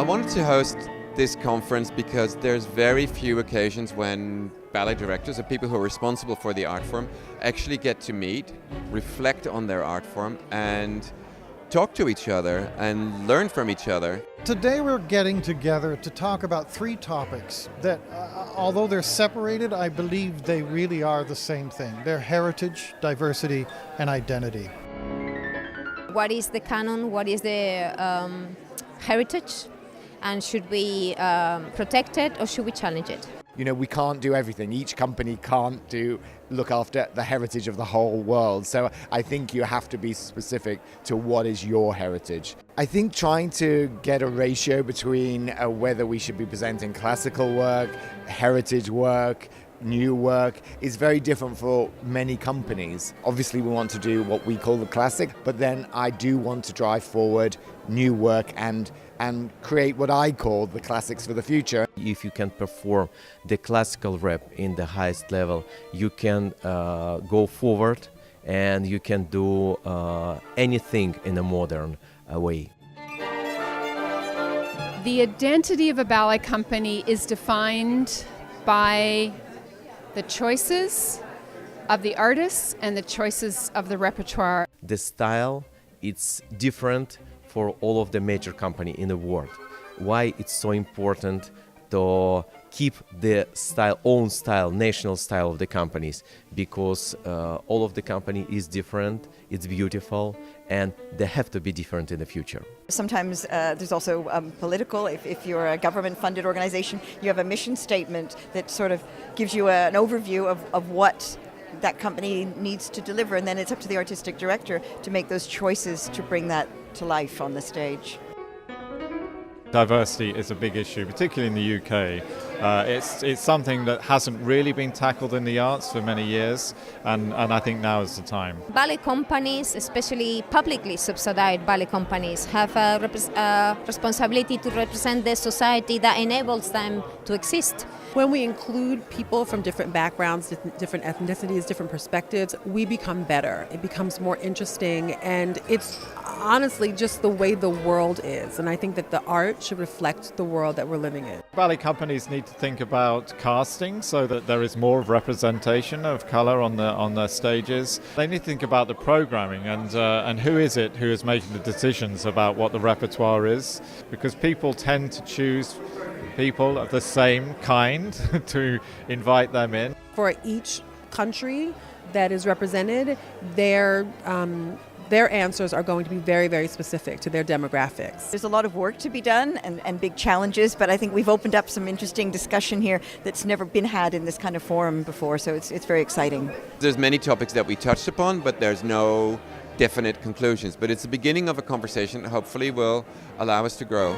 wanted to host this conference because there's very few occasions when ballet directors or people who are responsible for the art form actually get to meet, reflect on their art form, and talk to each other and learn from each other. Today we're getting together to talk about three topics that, although they're separated, I believe they really are the same thing. They're heritage, diversity, and identity. What is the canon? What is the heritage? And should we protect it or should we challenge it? You know, we can't do everything. Each company can't look after the heritage of the whole world. So I think you have to be specific to what is your heritage. I think trying to get a ratio between whether we should be presenting classical work, heritage work, new work is very different for many companies. Obviously we want to do what we call the classic, but then I do want to drive forward new work and create what I call the classics for the future. If you can perform the classical rep in the highest level, you can go forward and you can do anything in a modern way. The identity of a ballet company is defined by the choices of the artists and the choices of the repertoire. The style, it's different for all of the major companies in the world. Why it's so important to keep the own style, national style of the companies, because all of the company is different, it's beautiful, and they have to be different in the future. Sometimes there's also political. If you're a government-funded organization, you have a mission statement that sort of gives you an overview of what that company needs to deliver, and then it's up to the artistic director to make those choices to bring that to life on the stage. Diversity is a big issue, particularly in the UK. It's something that hasn't really been tackled in the arts for many years, and I think now is the time. Ballet companies, especially publicly subsidized ballet companies, have a responsibility to represent the society that enables them to exist. When we include people from different backgrounds, different ethnicities, different perspectives, we become better. It becomes more interesting, and it's honestly just the way the world is. And I think that the art should reflect the world that we're living in. Ballet companies need to think about casting so that there is more representation of colour on their stages. They need to think about the programming and who is it who is making the decisions about what the repertoire is, because people tend to choose people of the same kind to invite them in. For each country that is represented, their answers are going to be very, very specific to their demographics. There's a lot of work to be done and big challenges, but I think we've opened up some interesting discussion here that's never been had in this kind of forum before, so it's very exciting. There's many topics that we touched upon, but there's no definite conclusions. But it's the beginning of a conversation that hopefully will allow us to grow.